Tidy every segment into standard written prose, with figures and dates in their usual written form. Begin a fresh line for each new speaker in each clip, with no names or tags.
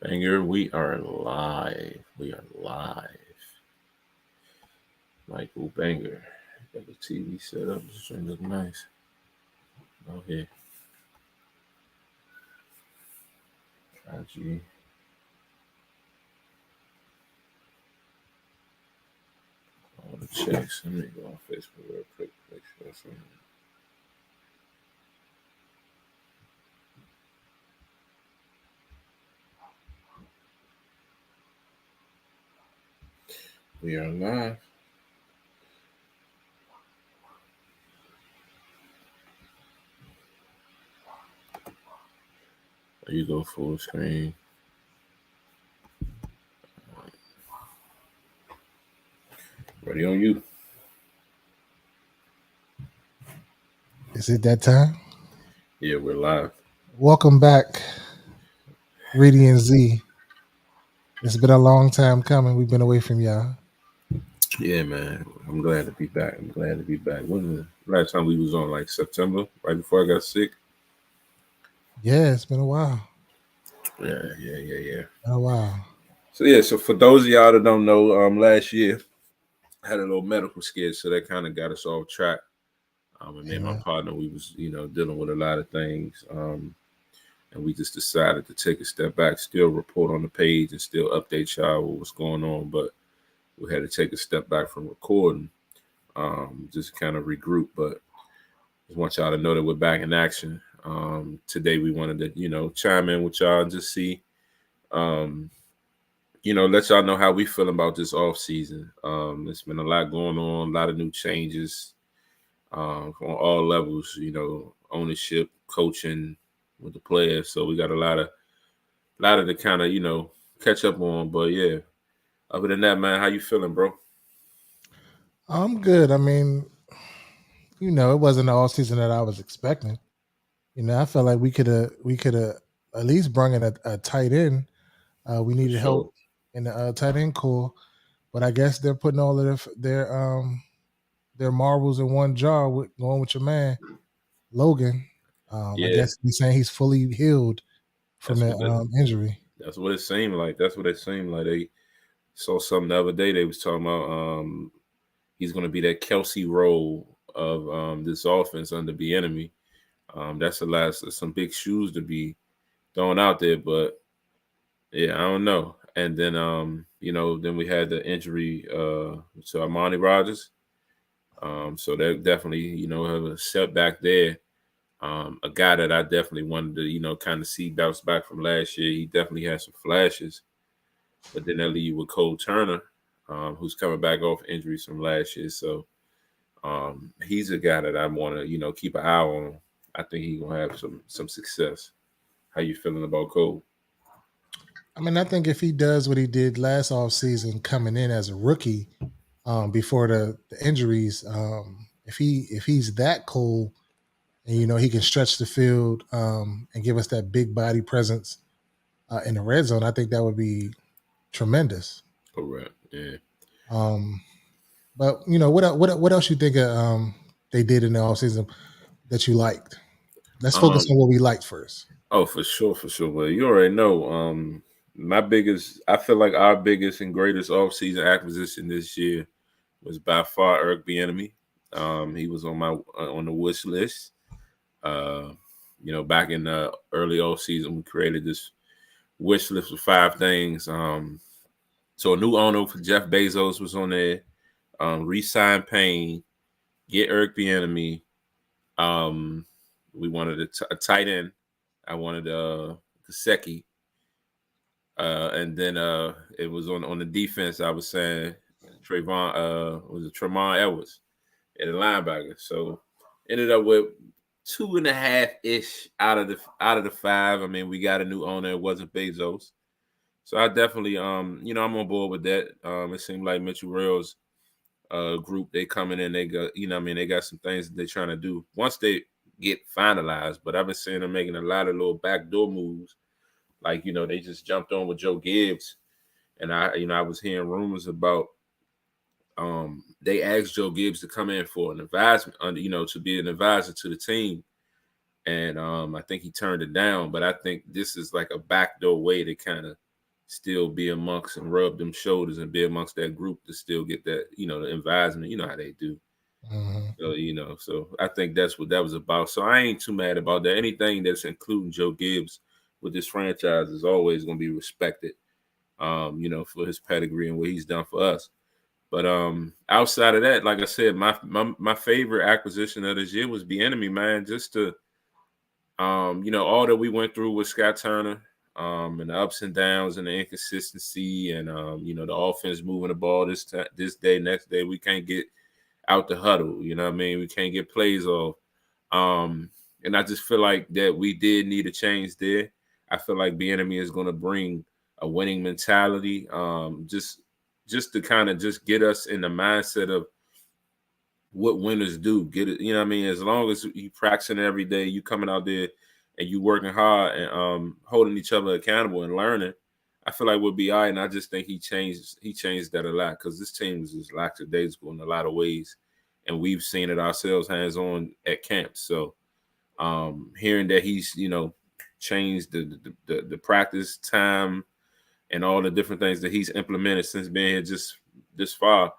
Banger, we are live. We are live. Michael Banger. Got the TV set up. This thing look nice. Okay. IG. All the checks. Let me go on Facebook real quick. Make sure that's right. We are live. There you go, full screen. Ready on you.
Is it that time?
Yeah, we're live.
Welcome back, Reedie Zee. It's been a long time coming. We've been away from y'all.
Yeah, man. I'm glad to be back. I'm glad to be back. When the last time we was on? Like September, right before I got sick.
Yeah, it's been a while.
Yeah.
Been a while.
So for those of y'all that don't know, last year I had a little medical scare, so that kind of got us off track. And me and my
Yeah.
partner, we was dealing with a lot of things, and we just decided to take a step back, still report on the page, and still update y'all with what's going on. But we had to take a step back from recording, just kind of regroup. But just want y'all to know that we're back in action. Today we wanted to chime in with y'all and just see. Um, let y'all know how we feel about this off season. There's been a lot going on, a lot of new changes on all levels. Ownership, coaching with the players. So we got a lot of the kind of catch up on. But yeah, other than that, man, how you feeling, bro?
I'm good. I mean, it wasn't the all season that I was expecting. I felt like we could have at least brought in a tight end. We
For
needed help
sure.
in the tight end core, but I guess they're putting all of their marbles in one jar with going with your man Logan. I
Yeah,
guess he's saying he's fully healed from
that's
that
what the,
injury.
that's what it seemed like. That's what it seemed like. They saw something the other day. They was talking about he's going to be that Kelsey role of this offense under the enemy. That's the last of some big shoes to be thrown out there, but yeah, I don't know. And then then we had the injury to Armani Rogers. So that definitely, have a setback there. A guy that I definitely wanted to, kind of see bounce back from last year. He definitely had some flashes, but then that leave you with Cole Turner, who's coming back off injuries from last year. So he's a guy that I want to, keep an eye on. I think he's gonna have some success. How you feeling about Cole?
I mean, I think if he does what he did last offseason coming in as a rookie, before the injuries, if he's that cool and he can stretch the field and give us that big body presence in the red zone, I think that would be tremendous.
Correct. Yeah.
Um, but what else you think they did in the offseason that you liked? Let's focus
Um.
on what we liked first.
Oh, for sure, for sure. But you already know. I feel like our biggest and greatest offseason acquisition this year was by far Eric Bieniemy. He was on my on the wish list. Uh, back in the early off season, we created this wish list with 5 things. So a new owner for Jeff Bezos was on there. Resign Payne, get Eric Bieniemy. Um, we wanted a tight end. I wanted Kaseki. And then it was on the defense. I was saying Tremont Edwards at the linebacker. So ended up with 2.5 ish out of the 5. I mean, we got a new owner. It wasn't Bezos. So I definitely I'm on board with that. It seemed like Mitchell Rails group, they coming in, they got they got some things that they're trying to do once they get finalized. But I've been seeing them making a lot of little backdoor moves. Like, they just jumped on with Joe Gibbs. And I was hearing rumors about they asked Joe Gibbs to come in for an advisement, to be an advisor to the team. And I think he turned it down. But I think this is like a backdoor way to kind of still be amongst and rub them shoulders and be amongst that group to still get that, the advisement. You know how they do.
Mhm.
So, so I think that's what that was about. So I ain't too mad about that. Anything that's including Joe Gibbs with this franchise is always going to be respected, for his pedigree and what he's done for us. But outside of that, like I said, my favorite acquisition of this year was the enemy, man. Just to all that we went through with Scott Turner, and the ups and downs and the inconsistency, and the offense moving the ball this day, next day, we can't get out the huddle. You know what I mean? We can't get plays off. And I just feel like that we did need a change there. I feel like the enemy is going to bring a winning mentality. Just to kind of just get us in the mindset of what winners do. Get it, you know what I mean? As long as you practicing every day, you coming out there and you working hard and holding each other accountable and learning, I feel like we'll be all right. And I just think he changed that a lot, because this team was just lackadaisical in a lot of ways. And we've seen it ourselves hands on at camp. So hearing that he's, changed the practice time and all the different things that he's implemented since being here just this far,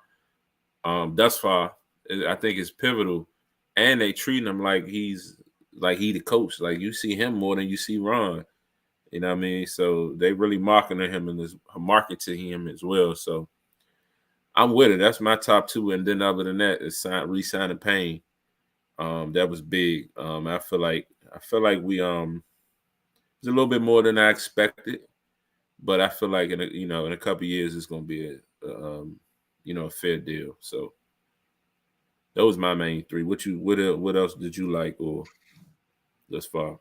thus far, I think is pivotal. And they treating him like he the coach. Like, you see him more than you see Ron. You know what I mean? So they really marketing him and is marketing him as well. So I'm with it. That's my top two. And then other than that, is re-signing Payne. That was big. I feel like we it's a little bit more than I expected, but I feel like in a couple of years it's gonna be a fair deal. So those my main three. What else did you like or thus far?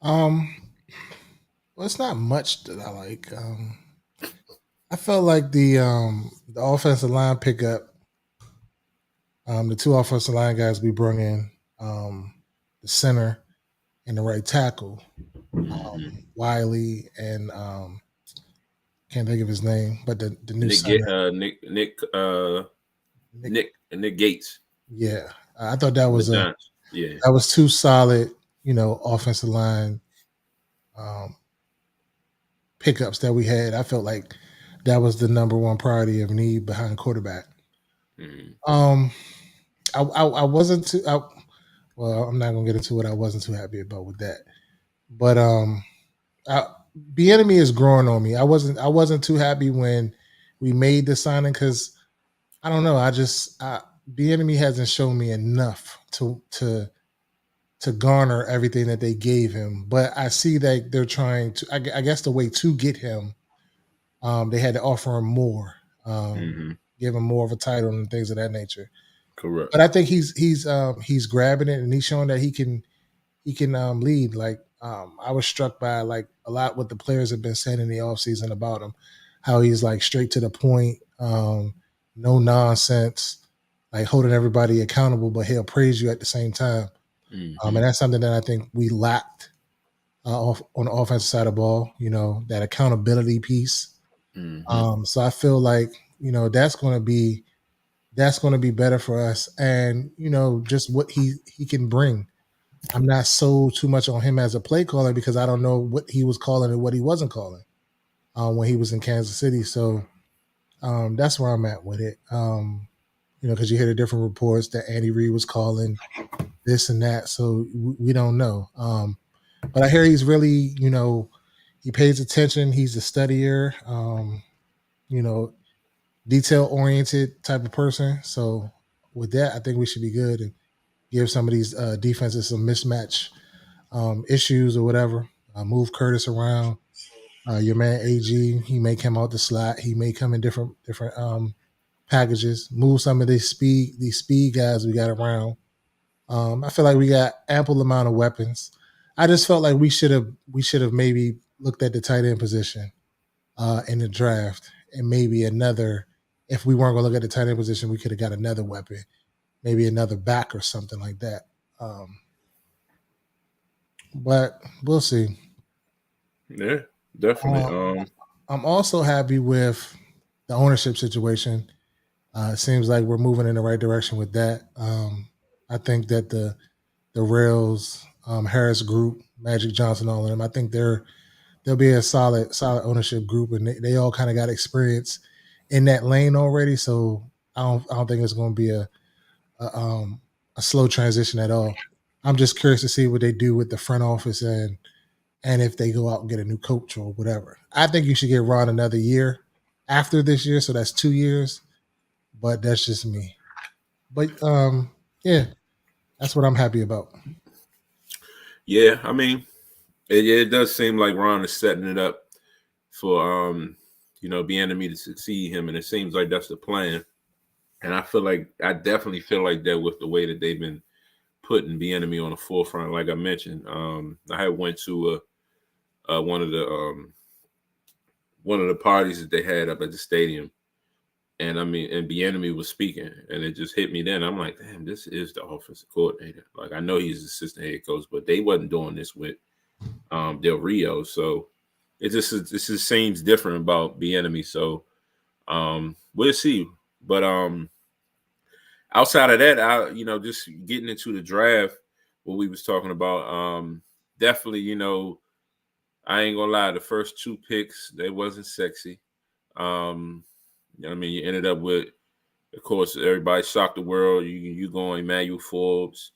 Um, well, it's not much that I like. I felt like the offensive line pickup, the two offensive line guys we brought in, the center and the right tackle,
Mm-hmm.
Wiley and can't think of his name, but the new
Nick
center,
Ga- uh Nick
Nick.
Nick Gates
Yeah, I thought that
from the
was
Giants. Yeah.
two solid, offensive line um, pickups that we had. I felt like that was the number one priority of need behind quarterback.
Mm-hmm.
Um, I wasn't too. Well, I'm not gonna get into what I wasn't too happy about with that, but I, the enemy is growing on me. I wasn't too happy when we made the signing because I don't know. The enemy hasn't shown me enough to garner everything that they gave him. But I see that they're trying to. I guess the way to get him, they had to offer him more,
Mm-hmm.
give him more of a title and things of that nature.
Correct.
But I think he's grabbing it and he's showing that he can lead. Like I was struck by like a lot what the players have been saying in the offseason about him, how he's like straight to the point, no nonsense, like holding everybody accountable, but he'll praise you at the same time. And
Mm-hmm.
that's something that I think we lacked on the offensive side of the ball. That accountability piece.
Mm-hmm.
So I feel like that's going to be better for us, and just what he can bring. I'm not so too much on him as a play caller because I don't know what he was calling and what he wasn't calling when he was in Kansas City. So that's where I'm at with it. Because you hear the different reports that Andy Reid was calling this and that, so we don't know. But I hear he's really, he pays attention. He's a studier, you know, detail oriented type of person. So with that, I think we should be good and give some of these defenses some mismatch issues or whatever. Move Curtis around. Your man AG, he may come out the slot. He may come in different packages. Move some of these speed guys we got around. I feel like we got ample amount of weapons. I just felt like we should have maybe looked at the tight end position in the draft and maybe another. If we weren't going to look at the tight end position, we could have got another weapon, maybe another back or something like that. But we'll see.
Yeah, definitely.
Um, I'm also happy with the ownership situation. It seems like we're moving in the right direction with that. I think that the Rails, Harris Group, Magic Johnson, all of them. I think they're they'll be a solid ownership group, and they all kind of got experience in that lane already. So I don't think it's going to be a a slow transition at all. I'm just curious to see what they do with the front office and if they go out and get a new coach or whatever. I think you should get Ron another year after this year, so that's 2 years. But that's just me. But yeah, that's what I'm happy about.
Yeah, I mean, it does seem like Ron is setting it up for Bieniemy to succeed him, and it seems like that's the plan. And I definitely feel like that with the way that they've been putting Bieniemy on the forefront. Like I mentioned, I had went to one of the parties that they had up at the stadium, and I mean, and Bieniemy was speaking, and it just hit me then. I'm like, damn, this is the offensive coordinator. Like I know he's assistant head coach, but they wasn't doing this with Del Rio, so it just seems different about Bieniemy. So we'll see. But outside of that, just getting into the draft, what we was talking about, definitely, I ain't gonna lie, the first two picks, they wasn't sexy. I mean, you ended up with, of course, everybody shocked the world. You going Emmanuel Forbes.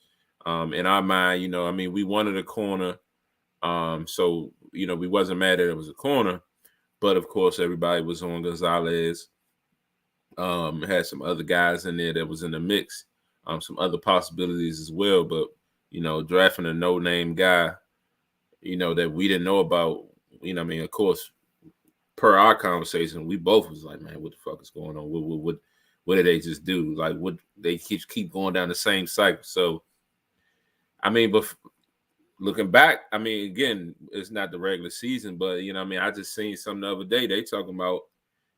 In our mind, I mean, we wanted a corner. So we wasn't mad that it was a corner, but of course, everybody was on Gonzalez. Had some other guys in there that was in the mix, some other possibilities as well. But drafting a no-name guy, that we didn't know about. I mean, of course, per our conversation, we both was like, man, what the fuck is going on? What did they just do? Like, what they keep going down the same cycle. So, I mean, but looking back, I mean, again, it's not the regular season, but I mean, I just seen something the other day. They talking about,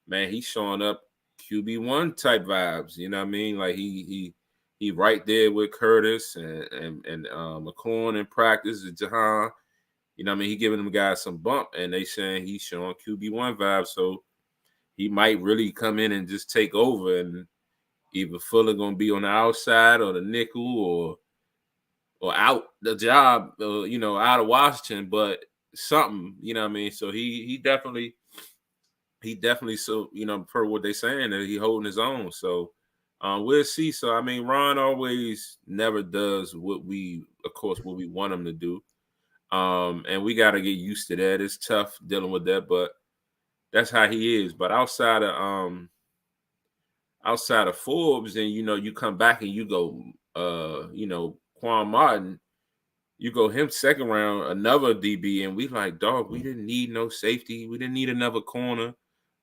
man, he's showing up QB1 type vibes. You know what I mean? Like he right there with Curtis and McLaurin in practice, and Jahan. You know what I mean? He giving them guys some bump, and they saying he's showing QB1 vibes. So he might really come in and just take over, and either Fuller gonna be on the outside or the nickel or out the job, out of Washington, but something, you know what I mean? So he definitely, so per what they saying, that he holding his own. So we'll see. So I mean, Ron always never does what we want him to do. And we got to get used to that. It's tough dealing with that, but that's how he is. But outside of Forbes, and you come back and you go, Quan Martin, you go him second round, another DB, and we like, dog, we didn't need no safety, we didn't need another corner,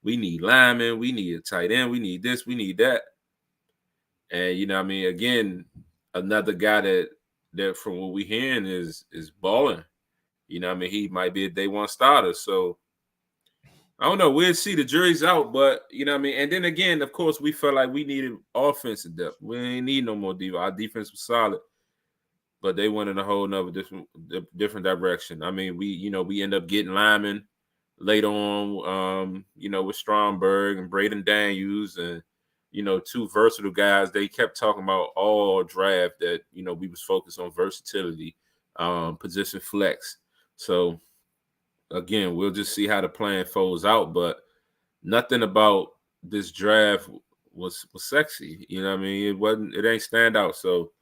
we need linemen, we need a tight end, we need this, we need that, and I mean, again, another guy that from what we hearing is balling. I mean, he might be a day one starter, so I don't know. We'll see. The jury's out, but you know what I mean. And then again, of course, we felt like we needed offensive depth. We ain't need no more defense. Our defense was solid, but they went in a whole nother different direction. I mean, we end up getting linemen later on. With Stromberg and Braden Daniels, and two versatile guys. They kept talking about all draft that we was focused on versatility, position flex. So again, we'll just see how the plan folds out, but nothing about this draft was sexy. You know what I mean? It ain't stand out. So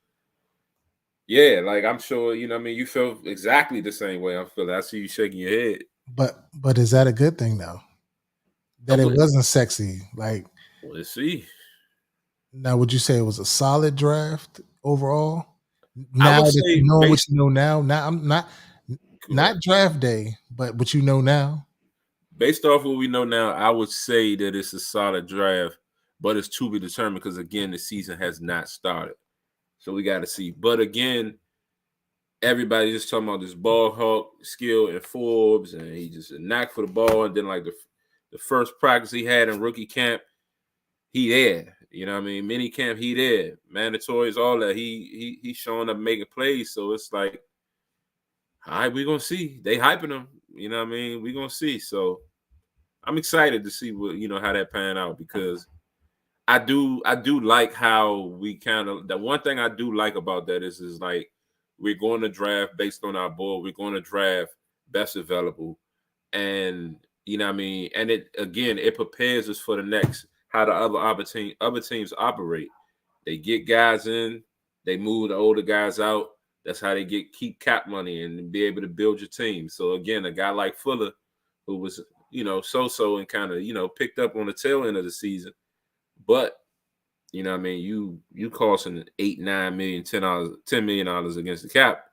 yeah, like I'm sure, what I mean, you feel exactly the same way I'm feeling. I see you shaking your head.
But is that a good thing though? That it wasn't sexy. Like,
let's see.
now, would you say it was a solid draft overall?
I
Now
would
that
say
you know what you know now I'm not
correct.
draft day, but what you know now.
Based off what we know now, I would say that it's a solid draft, but it's to be determined because again, the season has not started. So we got to see. But again, everybody just talking about this ball hawk skill and Forbes, and he just a knack for the ball. And then like the first practice he had in rookie camp, he there. You know what I mean? Mini camp, he there. Mandatories, all that. He's showing up making plays. So it's like, all right, we're gonna see. They hyping him. You know what I mean? We're gonna see. So I'm excited to see what how that pan out, because I do like how we kind of, the one thing I do like about that is like we're going to draft based on our board. We're going to draft best available. and you know what I mean. And it again, it prepares us for the next how the other teams operate. They get guys in, they move the older guys out. That's how they keep cap money and be able to build your team. So again, a guy like Fuller, who was so and kind of picked up on the tail end of the season, but you know what I mean, you costing 8, 9 million, $10 million against the cap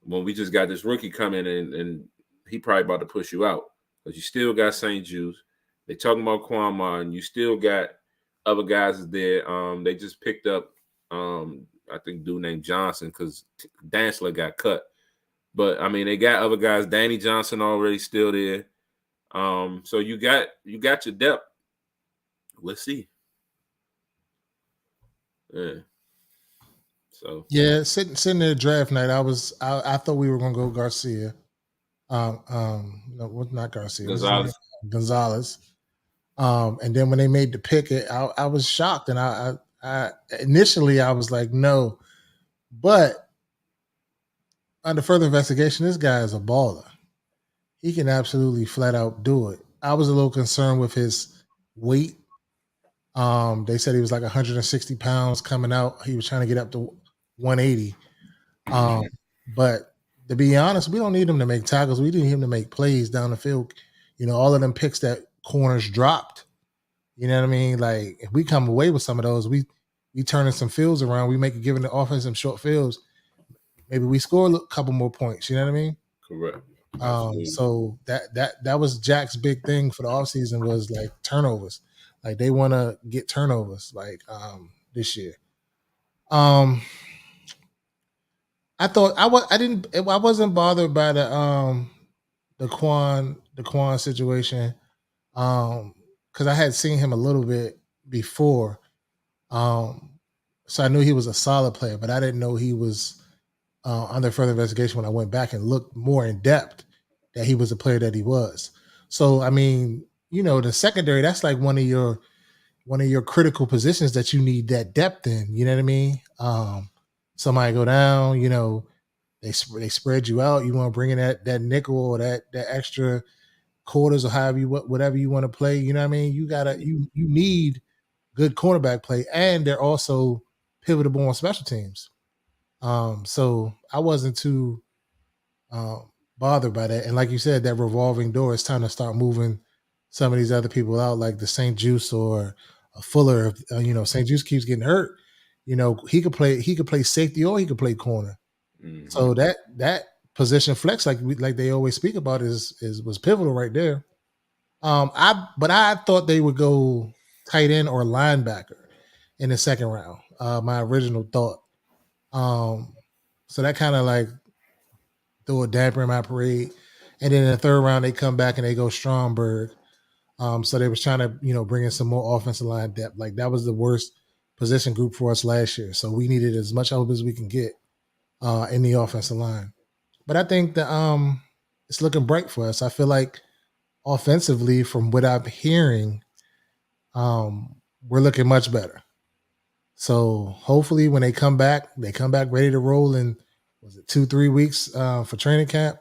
when we just got this rookie coming and he probably about to push you out. But you still got St. Jude's. They talking about Kwama, and you still got other guys there. They just picked up I think dude named Johnson because Dantzler got cut. But I mean they got other guys, Danny Johnson already still there. So you got your depth. Let's see. Yeah. So
Yeah, sitting there draft night, I thought we were gonna go Garcia. No, not Garcia. What's his name?
Gonzalez.
Gonzalez. And then when they made the pick, I was shocked, and I initially I was like, no, but under further investigation, this guy is a baller. He can absolutely flat out do it. I was a little concerned with his weight. They said he was like 160 pounds coming out. He was trying to get up to 180. But to be honest, we don't need him to make tackles. We need him to make plays down the field. All of them picks that corners dropped. You know what I mean? Like if we come away with some of those, we turning some fields around. We make it giving the offense some short fields. Maybe we score a couple more points. You know what I mean?
Correct.
So that was Jack's big thing for the offseason was like turnovers. Like they want to get turnovers like this year. I thought I wasn't bothered by the Quan situation because I had seen him a little bit before, so I knew he was a solid player, but I didn't know he was under further investigation when I went back and looked more in depth that he was the player that he was. So I mean, the secondary that's like one of your critical positions that you need that depth in. You know what I mean? Somebody go down, they spread you out. You want to bring in that nickel or that extra quarters or whatever you want to play. You know what I mean? You need good cornerback play, and they're also pivotal on special teams. So I wasn't too bothered by that. And like you said, that revolving door, it's time to start moving some of these other people out, like the St. Juice or a Fuller. St. Juice keeps getting hurt. He could play safety or he could play corner.
Mm-hmm.
So that position flex, like they always speak about, was pivotal right there. I thought they would go tight end or linebacker in the second round. My original thought. So that kind of like threw a damper in my parade. And then in the third round, they come back and they go Stromberg. So they was trying to, bring in some more offensive line depth. Like that was the worst position group for us last year. So we needed as much help as we can get in the offensive line. But I think that it's looking bright for us. I feel like offensively, from what I'm hearing, we're looking much better. So hopefully when they come back ready to roll in, was it 2-3 weeks for training camp,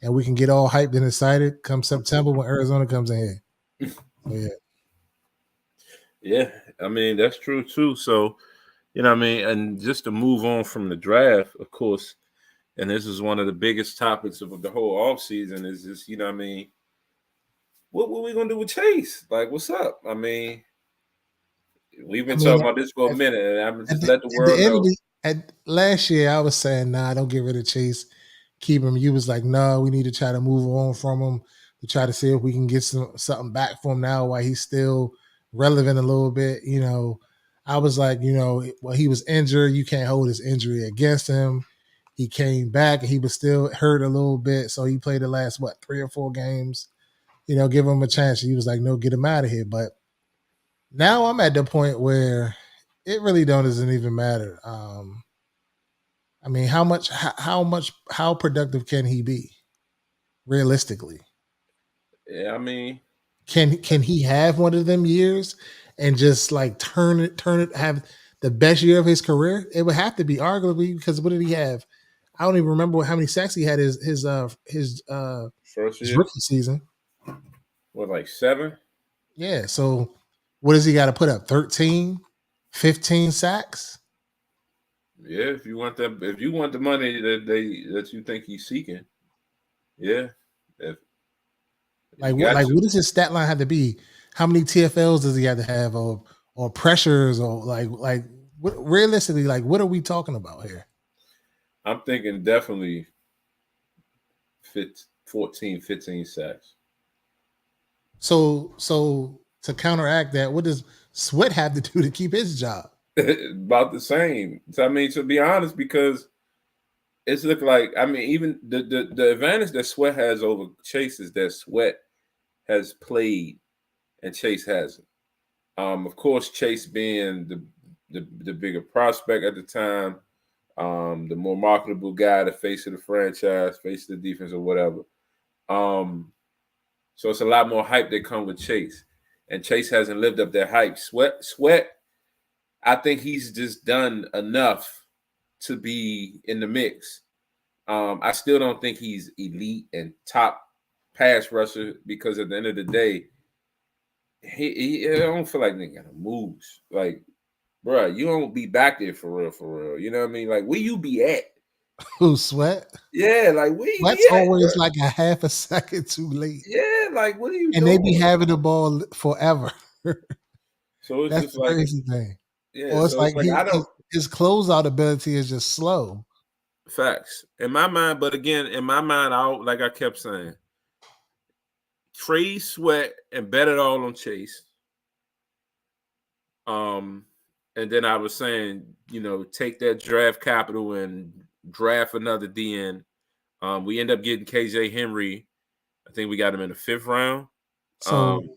and we can get all hyped and excited come September when Arizona comes in here. So, yeah.
Yeah, I mean that's true too. So, I mean, and just to move on from the draft, of course, and this is one of the biggest topics of the whole offseason is just, I mean, what we gonna do with Chase? Like, what's up? I mean, we've been talking about this for a minute, and I'm just let the world know.
Last year, I was saying, nah, don't get rid of Chase. Keep him. You was like, no, we need to try to move on from him to try to see if we can get something back from him now while he's still relevant a little bit. I was like, well, he was injured. You can't hold his injury against him. He came back and he was still hurt a little bit. So he played the last, 3 or 4 games, give him a chance. He was like, no, get him out of here. But now I'm at the point where it really doesn't even matter. I mean, how productive can he be realistically?
Yeah, I mean,
can he have one of them years and just like turn it, have the best year of his career? It would have to be arguably because what did he have? I don't even remember how many sacks he had
First
his
year,
rookie season.
what, like 7?
Yeah. So what does he got to put up? 13, 15 sacks?
Yeah, if you want the money that you think he's seeking, yeah, if you got
What
to.
does his stat line have to be? How many TFLs does he have to have, or pressures, or what, realistically, like what are we talking about here?
I'm thinking definitely 14, 15 sacks.
So to counteract that, what does Sweat have to do to keep his job?
About the same. So, I mean, to be honest, because it's look like, I mean, even the advantage that Sweat has over Chase is that Sweat has played and Chase hasn't. Of course, Chase being the bigger prospect at the time, the more marketable guy, the face of the franchise, face of the defense, or whatever. Um, so it's a lot more hype that come with Chase, and Chase hasn't lived up that hype. Sweat. I think he's just done enough to be in the mix. I still don't think he's elite and top pass rusher because at the end of the day, I don't feel like they got moves. Like, bro, you don't be back there for real, for real. You know what I mean? Like, where you be at?
Who Sweat?
Yeah, like where you
That's
be at, bro?
always like a half a second too late,
Yeah, like what are you
and they be
doing?
having the ball forever.
So it's
That's
just
the
like,
crazy thing.
yeah.
Or it's
So
like
it's like I don't
his closeout ability is just slow.
facts in my mind, but again, in my mind, I like I kept saying, trade Sweat and bet it all on Chase. Um, and then I was saying, take that draft capital and draft another DN. We end up getting KJ Henry. I think we got him in the 5th round.
So
Um,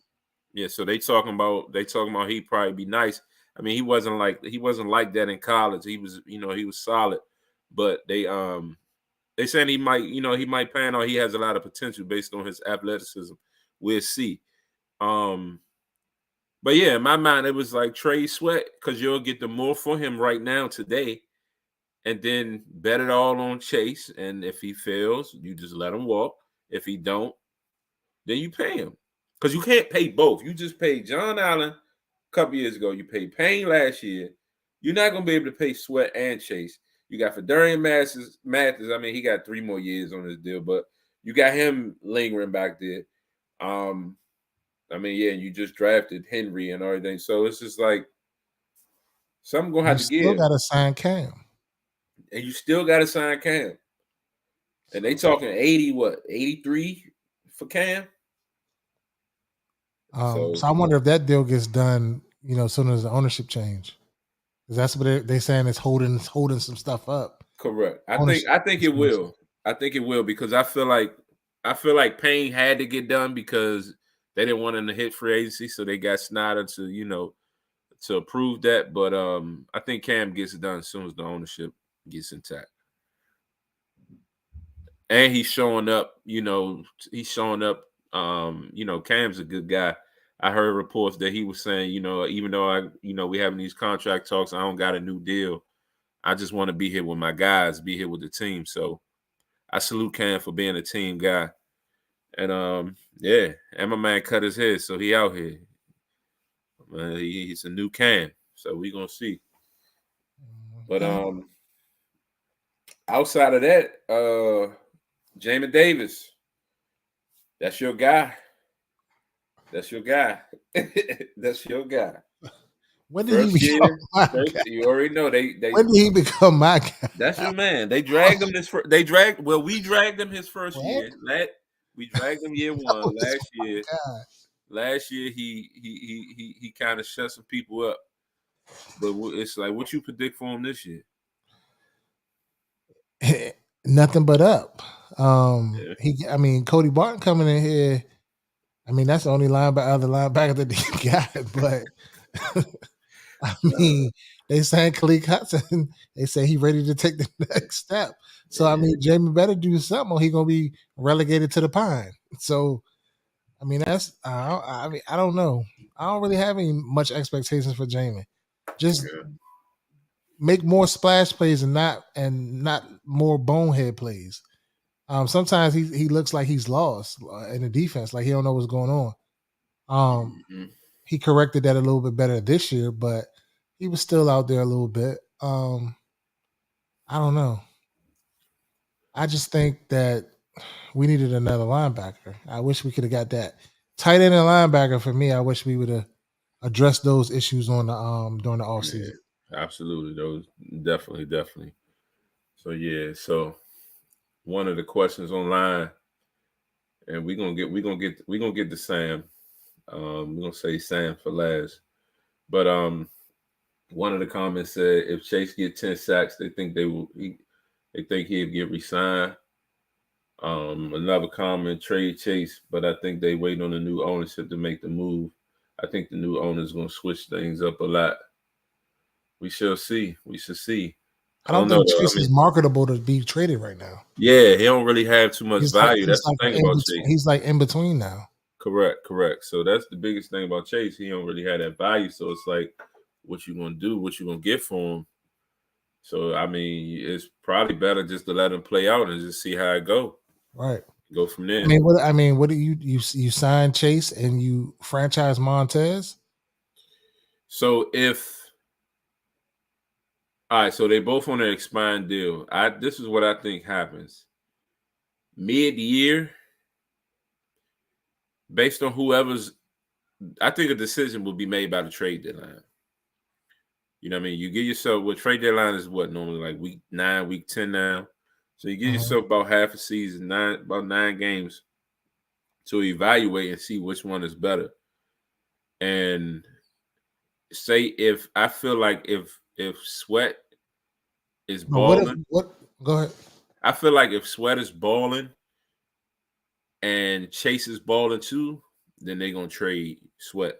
yeah, so they talking about he'd probably be nice. I mean, he wasn't like that in college. He was solid, but they saying he might pan out. He has a lot of potential based on his athleticism. We'll see. Um, but yeah, in my mind, it was like trade Sweat because you'll get the more for him right now today, and then bet it all on Chase. And if he fails, you just let him walk. If he don't, then you pay him because you can't pay both. You just paid John Allen a couple years ago. You paid Payne last year. You're not gonna be able to pay Sweat and Chase. You got Fedarian Mathis. I mean, he got 3 more years on his deal, but you got him lingering back there. Um, I mean, yeah, you just drafted Henry and everything, so it's just like something gonna
you
have to
still
give,
got to sign Cam.
and you still got to sign Cam. And they talking 83 for Cam.
So
So
I wonder if that deal gets done, as soon as the ownership change, because that's what they're saying is holding some stuff up.
correct. I think
Ownership
I think it
situation.
will. I think it will because I feel like Payne had to get done because they didn't want him to hit free agency, so they got Snyder to approve that. But I think Cam gets it done as soon as the ownership gets intact. And he's showing up, he's showing up. Cam's a good guy. I heard reports that he was saying, even though we having these contract talks, I don't got a new deal. I just want to be here with my guys, be here with the team. So I salute Cam for being a team guy. And yeah, and my man cut his head, so he out here. He's a new Cam, so we gonna see. But
Okay.
outside of that, Jamin Davis, that's your guy. That's your guy. That's your guy.
When did he
First
become
year,
my
first
guy?
you already know they
When did he become my guy?
that's your man. They dragged him we dragged him his first
What?
year. We dragged him year
That
one.
was
Last year,
my guy.
he kind of shut some people up. But it's like what you predict for him this year?
Nothing but up.
Yeah.
I mean, Cody Barton coming in here. I mean, that's the only other linebacker that he got. But I mean, they saying Khalid Hudson. They say he ready to take the next step. So I
Yeah.
mean, Jamie better do something, or he gonna be relegated to the pine. So I mean, I mean, I don't know. I don't really have any much expectations for Jamie. Just
Yeah.
make more splash plays and not more bonehead plays. Sometimes he looks like he's lost in the defense, like he don't know what's going on.
Mhm.
He corrected that a little bit better this year, but he was still out there a little bit. I don't know. I just think that we needed another linebacker. I wish we could have got that tight end and linebacker. For me, I wish we would have addressed those issues on the during the
Yeah,
offseason.
absolutely. Those definitely, definitely. So yeah, so one of the questions online, and we're gonna get to Sam. We're gonna say Sam for last. But one of the comments said if Chase get 10 sacks, they think he'd get resigned. Another comment, trade Chase, but I think they wait on the new ownership to make the move. I think the new owner is gonna switch things up a lot. We shall see. We shall see.
I
I
don't
don't know
think
though. I
Chase
mean,
is marketable to be traded right now.
yeah, he don't really have too much
He's like
value. That's the thing about Chase.
he's like in between now.
Correct, correct. So that's the biggest thing about Chase. He don't really have that value. So it's like, what you gonna do? What you gonna get for him? So I mean, it's probably better just to let him play out and just see how it go.
Right.
Go from there.
What do you sign Chase and you franchise Montez?
So if all right, so they both on an expiring deal. This is what I think happens. Mid year, based on whoever's I think a decision will be made by the trade deadline. You know what I mean? You give yourself trade deadline is what normally like week 9, week 10 now. So you give
Mhm.
yourself about half a season, about 9 games to evaluate and see which one is better. And say if I feel like if Sweat is
But what if
balling,
what? Go ahead.
I feel like if Sweat is balling and Chase is balling too, then they're gonna trade Sweat.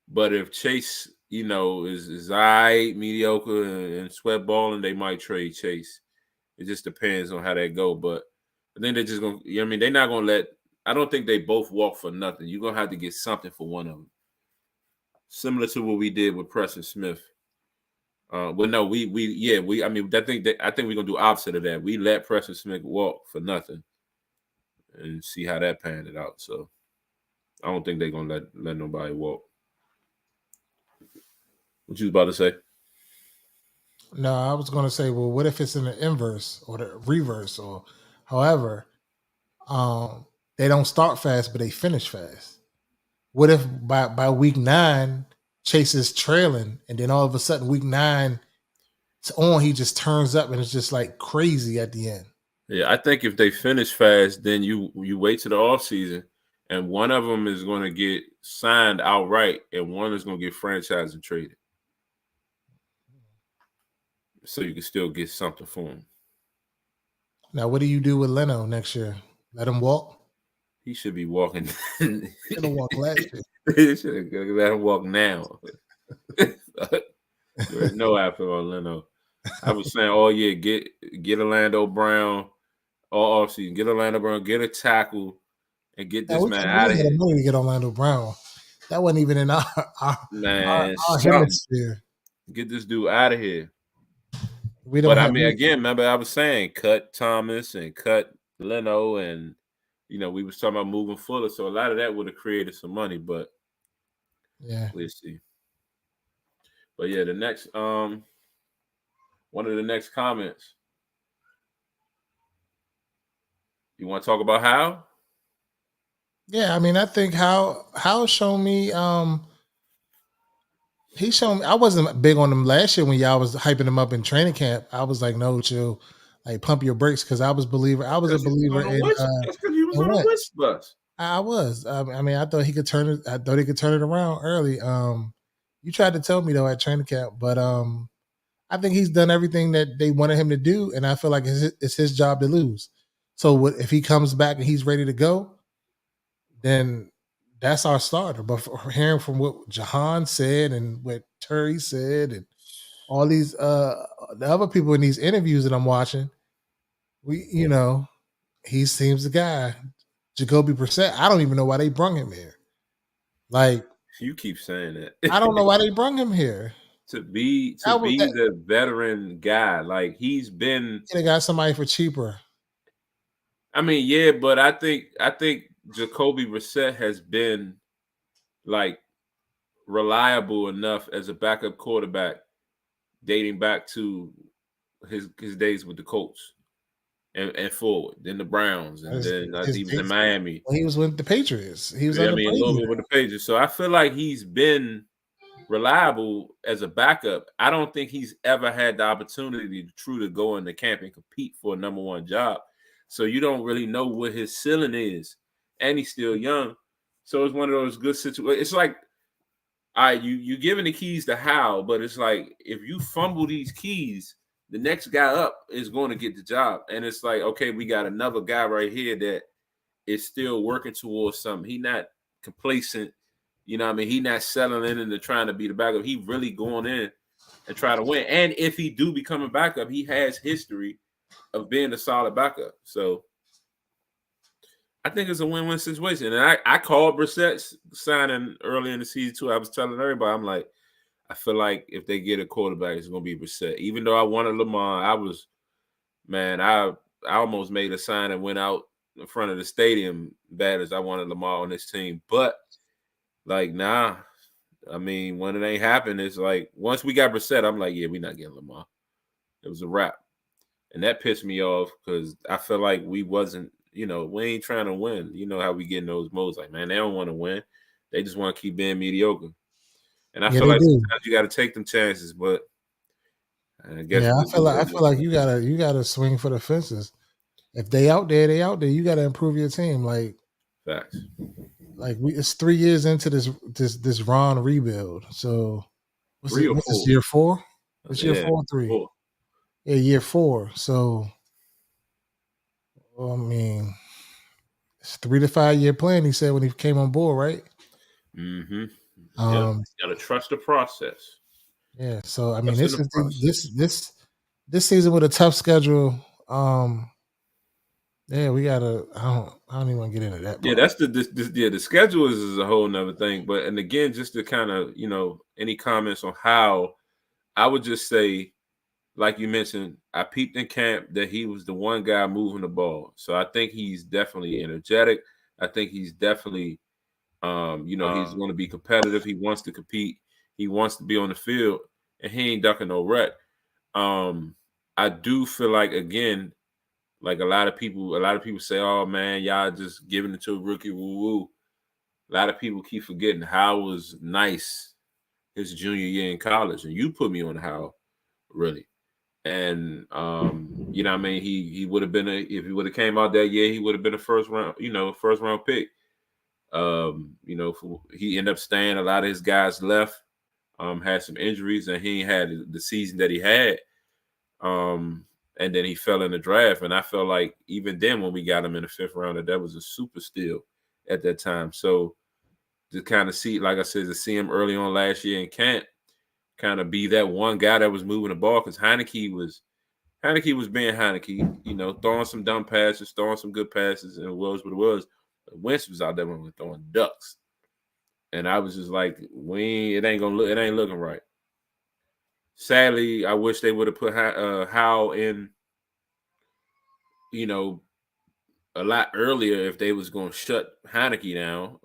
But if Chase, is mediocre and Sweat balling, they might trade Chase. It just depends on how that go. But I think they're just gonna, you know what I mean? They're not gonna let. I don't think they both walk for nothing. You're gonna have to get something for one of them, similar to what we did with Preston Smith. Well, no, I mean, I think we're gonna do opposite of that. We let Preston Smith walk for nothing and see how that panned it out. So I don't think they're gonna let nobody walk. What you was about to say?
No, I was going to say, well, what if it's in the inverse or the reverse or however, um, they don't start fast, but they finish fast. What if by week 9, Chase is trailing, and then all of a sudden week 9 it's on, he just turns up and it's just like crazy at the end.
Yeah, I think if they finish fast, then you wait to the off season, and one of them is going to get signed outright, and one is going to get franchised and traded, so you can still get something for him.
Now, what do you do with Leno next year? Let him walk?
He should be walking.
He should have walked last year.
They should let him walk now. There's no after on Leno. I was saying, oh yeah, get Orlando Brown all offseason. Get Orlando Brown, get a tackle, and get
Now
this
we
man
got
out
we
of
had the
here.
money to get Orlando Brown. That wasn't even in
Man,
our
something.
hemisphere.
Get this dude out of here.
We don't
But I
have
mean, again, remember I was saying cut Thomas and cut Leno, and we was talking about moving Fuller, so a lot of that would have created some money. But
yeah.
let's see. But yeah, the next one of the next comments. You want to talk about how?
Yeah, I mean, I think how shown me he showed me. I wasn't big on him last year when y'all was hyping him up in training camp. I was like, no, chill, like pump your brakes because I was a
Because he was
believer
on the West. That's because he was
in
on the
Wentz.
West bus.
I was. I mean, I thought he could turn it. I thought he could turn it around early. You tried to tell me though at training camp, but I think he's done everything that they wanted him to do, and I feel like it's his job to lose. So if he comes back and he's ready to go, then that's our starter. But for hearing from what Jahan said and what Terry said and all these the other people in these interviews that I'm watching, he seems the guy. Jacoby Brissett, I don't even know why they brung him here. Like,
You keep saying
I don't know
that.
why they brung him here.
to
That was
be
that.
the veteran guy. Like he's been.
They got somebody for cheaper.
I mean, yeah, but I think Jacoby Brissett has been like reliable enough as a backup quarterback dating back to his days with the Colts and forward, then the Browns, and then
His
he was in
dates.
Miami.
He was with the Patriots. He was
Yeah, I
under
mean, a little
Brady.
bit with the Patriots. So I feel like he's been reliable as a backup. I don't think he's ever had the opportunity to truly go into camp and compete for a number one job. So you don't really know what his ceiling is, and he's still young. So it's one of those good situations. It's like, all right, you giving the keys to Hal, but it's like if you fumble these keys, the next guy up is going to get the job. And it's like, okay, we got another guy right here that is still working towards something. He not complacent. You know what I mean? He not settling in into trying to be the backup. He really going in and try to win. And if he do become a backup, he has history of being a solid backup. So I think it's a win-win situation. And I called Brissett signing early in the season too. I was telling everybody, I'm like, I feel like if they get a quarterback, it's gonna be Brissett. Even though I wanted Lamar, I almost made a sign and went out in front of the stadium bad as I wanted Lamar on this team. But like, nah. I mean, when it ain't happened, it's like once we got Brissett, I'm like, yeah, we're not getting Lamar. It was a wrap. And that pissed me off because I feel like we wasn't, we ain't trying to win. You know how we get in those modes. Like, man, they don't want to win. They just want to keep being mediocre. And I
Yeah,
feel
they
like
do.
sometimes you got to take them chances, but I guess
Yeah,
we'll
I feel
do
like
what
I
it
feel
is.
like you gotta swing for the fences. If they out there, they out there. You gotta improve your team.
Facts.
It's 3 years into this Ron rebuild. So what's
Three
it?
or
What's this
four.
year 4? It's year
Yeah,
4 or 3.
4.
Yeah, year 4. So well, I mean, it's 3 to 5 year plan. He said when he came on board, right?
Mm-hmm. Yep.
Um,
Got to trust the process.
yeah. So I mean,
Trust in
this
the
is
process.
this season with a tough schedule. Yeah, we gotta. I don't even want to get into that
Yeah,
part.
that's the schedule is a whole nother thing. But and again, just to kind of any comments on how I would just say, like you mentioned, I peeped in camp that he was the one guy moving the ball. So I think he's definitely energetic. I think he's definitely he's going to be competitive. He wants to compete. He wants to be on the field, and he ain't ducking no wreck. I do feel like again, like a lot of people say, "Oh man, y'all just giving it to a rookie." Woo woo. A lot of people keep forgetting Howell was nice his junior year in college, and you put me on Howell, really. And what I mean, he would have been if he would have came out that year, he would have been a first round pick. He ended up staying. A lot of his guys left, had some injuries, and he had the season that he had. And then he fell in the draft, and I felt like even then when we got him in the fifth round, that was a super steal at that time. So to kind of see, like I said, to see him early on last year in camp, kind of be that one guy that was moving the ball because Heineke was being Heineke, throwing some dumb passes, throwing some good passes, and it was what it was. But Wentz was out there when we were throwing ducks, and I was just like, it ain't looking right. Sadly, I wish they would have put Howell in, you know, a lot earlier if they was going to shut Heineke down.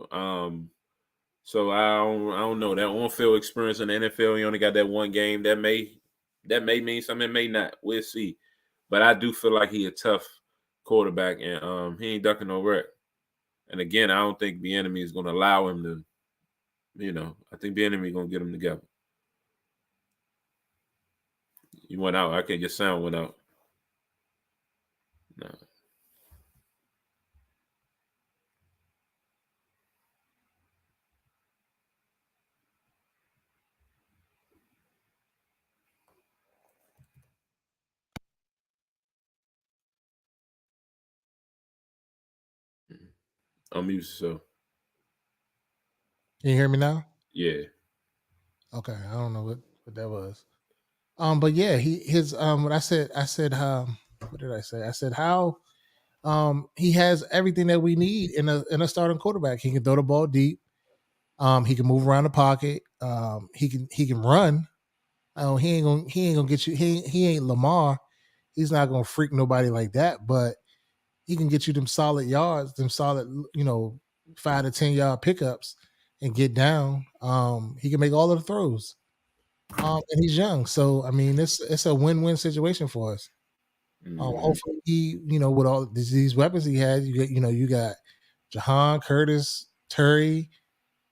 So I don't know that on-field experience in the NFL. He only got that one game. That may mean something. It may not. We'll see. But I do feel like he a tough quarterback, and he ain't ducking no wreck. And again, I don't think the enemy is going to allow him to. I think the enemy is going to get him together. You went out. I think your sound went out. No. Unmute yourself.
Can you hear me now?
Yeah.
Okay, I don't know what that was. But yeah, his what I said what did I say? I said how he has everything that we need in a starting quarterback. He can throw the ball deep. He can move around the pocket. He can run. Oh, he ain't gonna get you. He ain't Lamar. He's not gonna freak nobody like that. But he can get you them solid yards, them solid 5 to 10 yard pickups, and get down. He can make all of the throws. And he's young, so I mean, it's a win-win situation for us.
Hmm.
Hopefully, with all these weapons he has, you got Jahan, Curtis, Terry,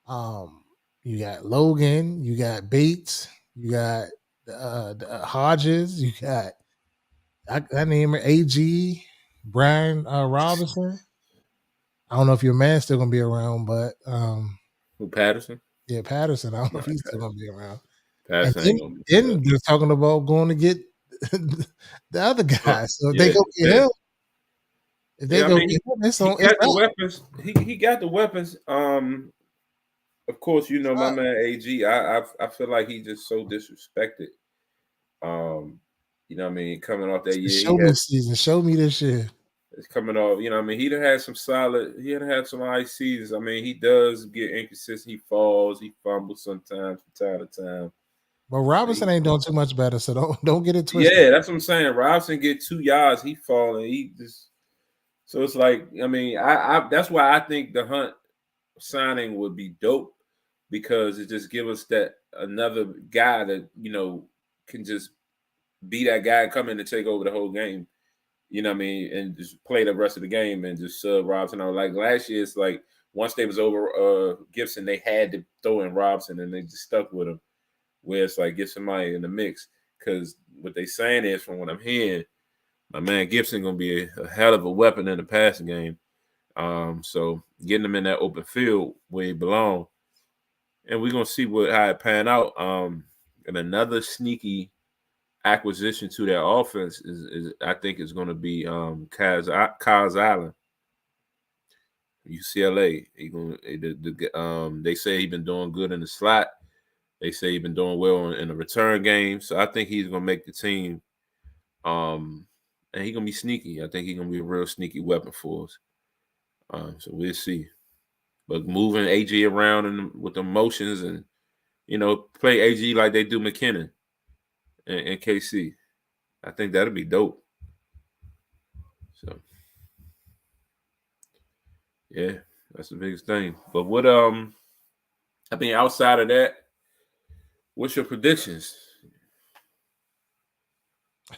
um, you got Logan, you got Bates, you got Hodges, you got I name it AG, Brian Robinson. I don't know if your man's still gonna be around, but
Who, Patterson?
yeah, Patterson. I don't know
No,
if he's still gonna be around. And
Patterson
then,
ain't gonna be there.
then they're talking about going to get the other guy. So if they
Yeah,
go get
yeah,
him, if they
yeah. I
go
mean,
get him,
he
it's
got the
up.
weapons. He got the weapons. Of course,
It's
my
up.
man AG. I feel like he just so disrespected. Um, what I mean, coming off that
It's the
year, he
show me
had
season. Show me this year.
it's coming off. What I mean, he done had some solid. He had some nice seasons. I mean, he does get inconsistent. He falls. He fumbles sometimes from time to time.
But Robinson
He,
ain't doing too much better, so don't get it twisted.
yeah, that's what I'm saying. Robinson get 2 yards, he falling. He just so it's like I mean, I that's why I think the Hunt signing would be dope because it just give us that another guy that can just be that guy come in to take over the whole game. You know what I mean, and just play the rest of the game and just sub Robinson out. Like last year, it's like once they was over Gibson, they had to throw in Robinson and they just stuck with him. Where it's like get somebody in the mix because what they saying is from what I'm hearing, my man Gibson gonna be a hell of a weapon in the passing game. So getting him in that open field where he belong, and we're gonna see how it pan out. And another sneaky acquisition to their offense is I think is going to be Kaz Allen, UCLA. They say he's been doing good in the slot. They say he's been doing well in the return game. So I think he's going to make the team. And he's going to be sneaky. I think he's going to be a real sneaky weapon for us. So we'll see. But moving AG around and with the motions and play AG like they do McKinnon and KC. I think that'll be dope. So yeah, that's the biggest thing. But I mean outside of that, what's your predictions?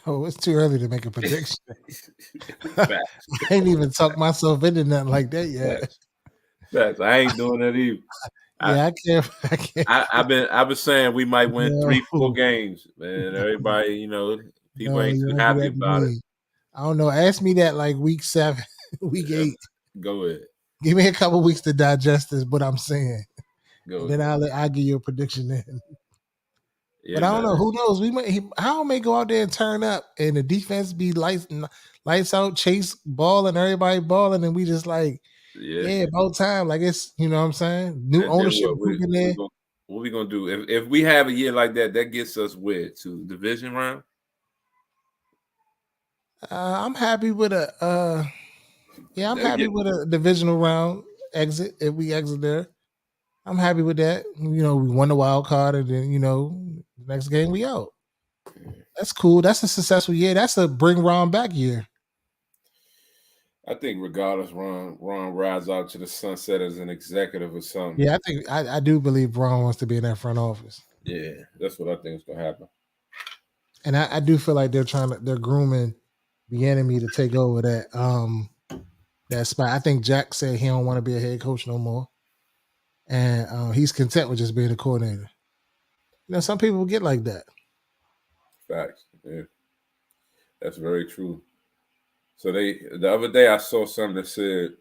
Oh, it's too early to make a prediction.
Facts.
I ain't even talked myself into nothing like that yet.
Facts. Facts. I ain't doing that either. I,
Yeah, I can't. I can't.
I've been saying we might win
No,
3, 4 games, man. Everybody, people
no,
ain't
you
too
don't do
happy
that to
about it.
me. I don't know. Ask me that like week 7, week
Yeah,
8.
go ahead.
Give me a couple weeks to digest this, what I'm saying,
Go
and then
ahead.
I'll give you a prediction then. But
Yeah,
I don't know.
man.
Who knows? How may go out there and turn up, and the defense be lights out, chase ball, and everybody balling, and we just like,
Yeah.
yeah, about time. Like it's, you know what I'm saying? New
And then
ownership group in there.
what we gonna do if we have a year like that? That gets us where to division round.
I'm happy with I'm
That
happy
get
with a divisional round exit if we exit there. I'm happy with that. We won the wild card, and then the next game we out. That's cool. That's a successful year. That's a bring Ron back year.
I think regardless, Ron rides out to the sunset as an executive or something.
Yeah, I think I do believe Ron wants to be in that front office,
Yeah, that's what I think is gonna happen.
and I do feel like they're grooming the enemy to take over that spot. I think Jack said he don't want to be a head coach no more, and he's content with just being a coordinator. Some people get like that.
Facts. Yeah, that's very true. So the other day I saw something that said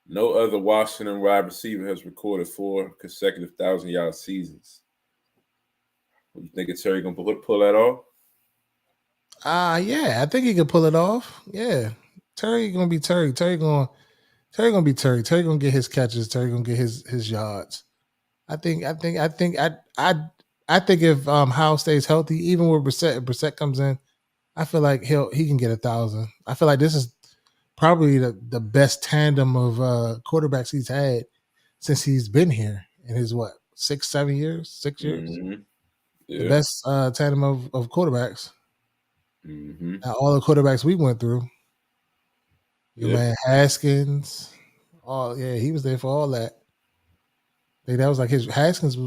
no other Washington wide receiver has recorded 4 consecutive 1,000-yard seasons. You think it's Terry gonna pull that off?
Yeah, I think he could pull it off. Yeah, Terry gonna be Terry. Terry gonna be Terry. Terry gonna get his catches. Terry gonna get his yards. I think if Howe stays healthy, even with Brissett, if Brissett comes in, I feel like he can get 1,000. I feel like this is probably the best tandem of quarterbacks he's had since he's been here in his what 6, 7 years, 6 years.
Mm-hmm.
The
Yeah.
best tandem of quarterbacks.
Mm-hmm.
All the quarterbacks we went through. Your
Yeah.
man Haskins. Oh yeah, he was there for all that. That was like his Haskins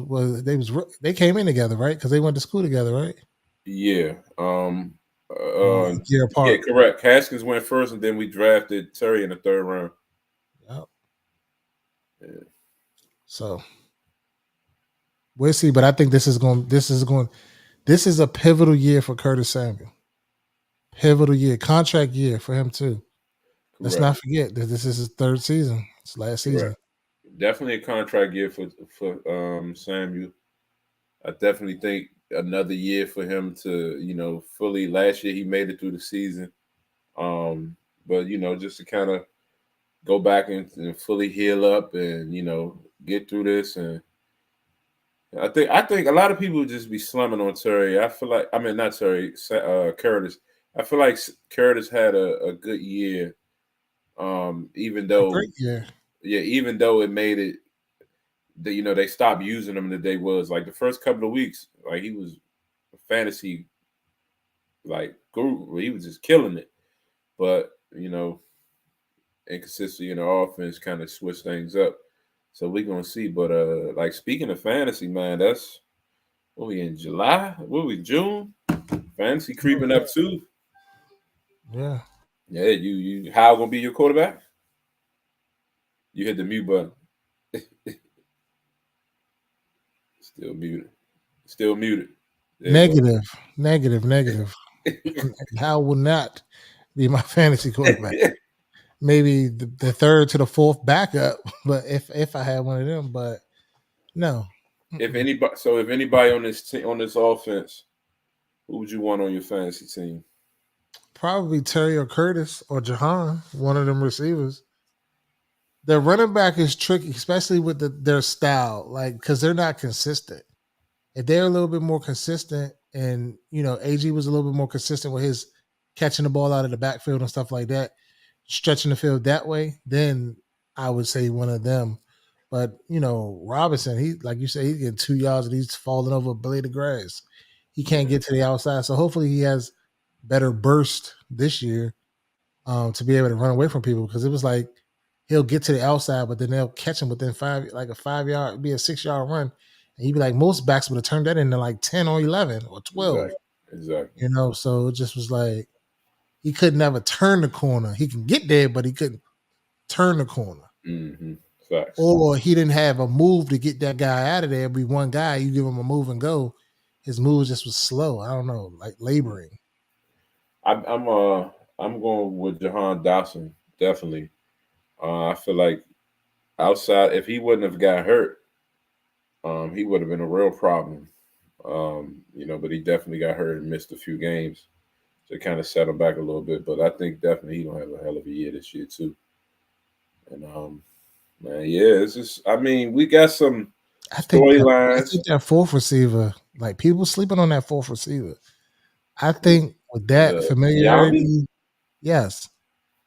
they came in together, right? Because they went to school together, right?
Yeah.
A year
Yeah,
apart.
correct. Haskins went first, and then we drafted Terry in the third round.
Yep.
Yeah.
So we'll see, but I think this is a pivotal year for Curtis Samuel. Pivotal year, contract year for him too. Let's
Correct.
not forget that this is his third season. It's last season.
Correct. Definitely a contract year for Samuel. I definitely think another year for him to fully. Last year he made it through the season, um, but just to kind of go back and fully heal up and get through this. And I think a lot of people would just be slumming on Terry. I feel like, I mean, not Terry, Curtis. I feel like Curtis had a good year, even
A
though,
great year.
yeah, even though it made it, they stopped using him the day was like the first couple of weeks, like he was a fantasy like guru. He was just killing it, but inconsistency in the offense kind of switched things up. So we're gonna see. But like speaking of fantasy, man, that's what we in July? What we June? Fantasy creeping up too.
Yeah.
Yeah, you how gonna be your quarterback? You hit the mute button. Still muted. Still muted. There you go.
Negative, negative, negative. How will not be my fantasy quarterback? Maybe the third to the fourth backup, but if I had one of them, but no.
if
Mm-mm.
anybody, so if anybody on this team, on this offense, who would you want on your fantasy team?
Probably Terry or Curtis or Jahan, one of them receivers. Their running back is tricky, especially with their style, like because they're not consistent. If they're a little bit more consistent, and AG was a little bit more consistent with his catching the ball out of the backfield and stuff like that, stretching the field that way, then I would say one of them. But Robinson, he like you say, he's getting 2 yards and he's falling over a blade of grass. He can't
Yeah,
get to the outside, so hopefully he has better burst this year to be able to run away from people because it was like he'll get to the outside, but then they'll catch him within like a 5 yard, be a 6 yard run. And he'd be like, most backs would have turned that into like 10 or 11 or 12,
exactly, exactly.
So it just was like he could never turn the corner. He can get there, but he couldn't turn the corner.
Mm-hmm. Facts.
Or he didn't have a move to get that guy out of there. It'd be one guy, you give him a move and go. His move just was slow. I don't know, like laboring.
I'm going with Jahan Dawson definitely. I feel like outside, if he wouldn't have got hurt, he would have been a real problem. But he definitely got hurt and missed a few games, so it kind of set him back a little bit. But I think definitely he gonna have a hell of a year this year too. And man, yeah, it's just, I mean, we got some
I
storylines.
think that fourth receiver, like people sleeping on that fourth receiver. I think with that
Yami.
familiarity, yes.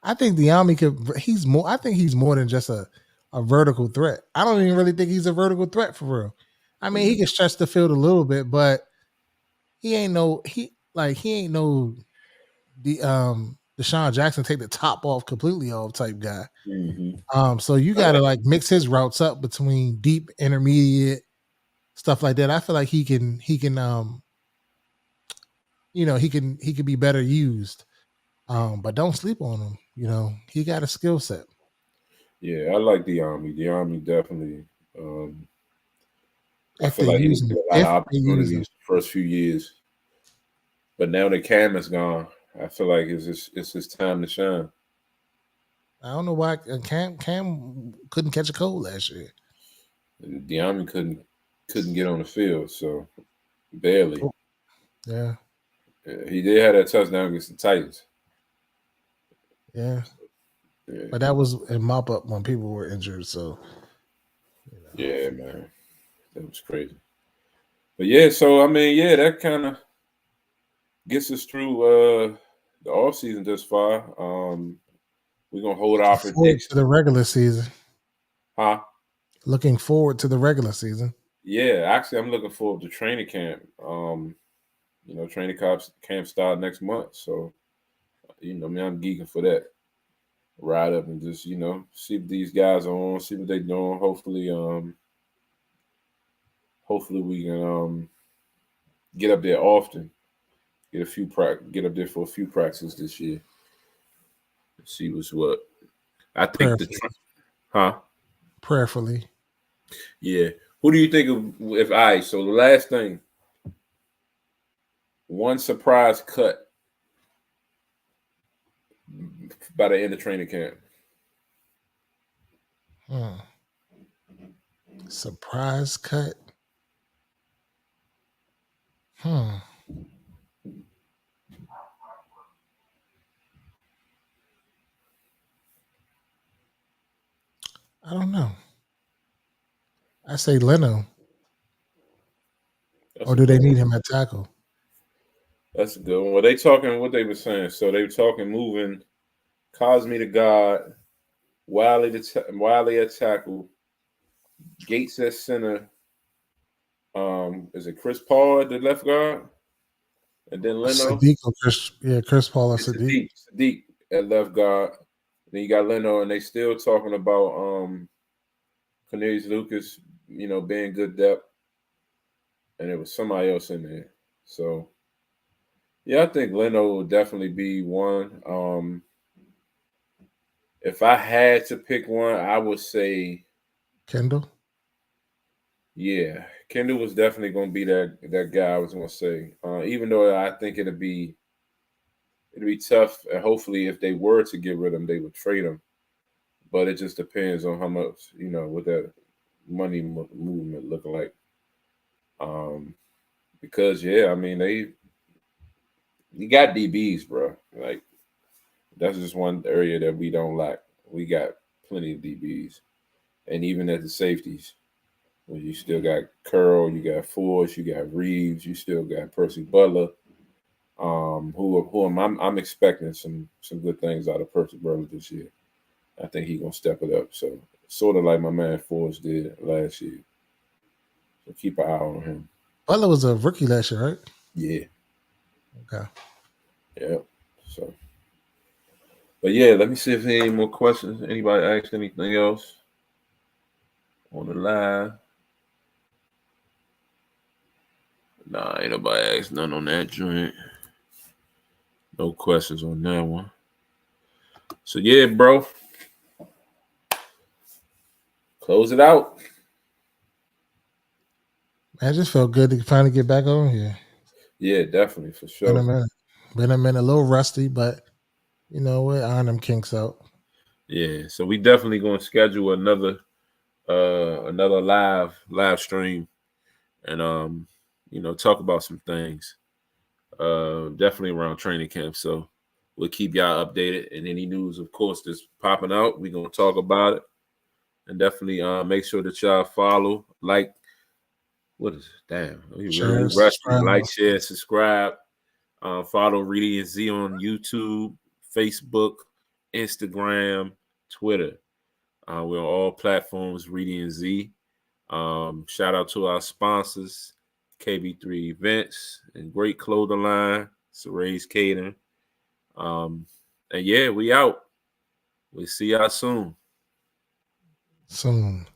I think Diami he's more I think he's more than just a vertical threat. I don't even really think he's a vertical threat for real. I mean, he
Mm,
can stretch the field a little bit, but he ain't no Deshaun Jackson take the top off completely off type guy.
mm-hmm.
So you
I
gotta
like.
like mix his routes up between deep, intermediate, stuff like that. I feel like he can be better used. But don't sleep on him. He got a skill set.
Yeah, I like the Army. The Army definitely. Um, I
If
feel
they
like he
use
didn't
him,
get a lot
if
of
they use him.
opportunities the first few years, but now that Cam is gone, I feel like it's his time to shine.
I don't know why Cam couldn't catch a cold last year.
The Army couldn't get on the field, so barely.
Yeah,
He did have that touchdown against the Titans.
yeah.
Yeah,
But that was in mop up when people were injured. So
yeah, man, that was crazy. But yeah, so I mean, yeah, that kind of gets us through the off season thus far. We're gonna hold
looking
our
forward to
prediction,
the regular season.
huh?
Looking forward to the regular season.
Yeah, actually, I'm looking forward to training camp. Training camp start next month, so man, I'm geeking for that. Ride up and just see what these guys are on, see what they're doing. Hopefully we can get up there often, get up there for a few practices this year. See what's what. I think
Prayerfully.
huh?
Prayerfully.
Yeah. Who do you think of if I? So the last thing, one surprise cut by the end of training camp.
Hmm. Surprise cut. Hmm. I don't know. I say Leno.
That's
Or
a
do
good
they
one.
need him at tackle?
That's a good one. Well, they talking what they were saying. So they were talking moving Cosme to guard, Wiley at tackle, Gates at center. Is it Chris Paul at the left guard, and then Leno
Sadiq or Chris? Yeah, Chris Paul or
and
Sadiq.
Sadiq at left guard. Then you got Leno, and they still talking about Cornelius Lucas, being good depth, and there was somebody else in there. So yeah, I think Leno will definitely be one. If I had to pick one, I would say,
Kendall.
yeah, Kendall was definitely going to be that guy. I was going to say, even though I think it'd be tough, and hopefully, if they were to get rid of him, they would trade him. But it just depends on how much what that money movement look like. Um, because yeah, I mean you got DBs, bro. Like that's just one area that we don't lack. We got plenty of DBs, and even at the safeties. Well, you still got Curl, you got Force, you got Reeves, you still got Percy Butler. Who am I'm expecting some good things out of Percy Butler this year. I think he's gonna step it up. So sort of like my man Force did last year. So keep an eye on him.
Butler was a rookie last year, right?
Yeah,
Okay.
yeah. So, but yeah, let me see if there any more questions. Anybody asked anything else on the live? Nah, ain't nobody asked none on that joint. No questions on that one. So yeah, bro, close it out.
Man, it just felt good to finally get back on here.
Yeah, definitely for
Been a
sure.
minute. Been a minute, a little rusty, but we're iron them kinks out.
Yeah, so we definitely gonna schedule another live stream and talk about some things. Definitely around training camp. So we'll keep y'all updated and any news, of course, that's popping out. We're gonna talk about it and definitely make sure that y'all follow, like, what is it? Damn, we really
Share,
rusty.
subscribe.
Like, share, subscribe. Follow Reedie Zee on YouTube, Facebook, Instagram, Twitter. We're on all platforms, Reedie Zee. Shout out to our sponsors, KB3 Events and Great Clothing Line, Saray's Catering. Um, and yeah, we out. We'll see y'all soon.
Soon.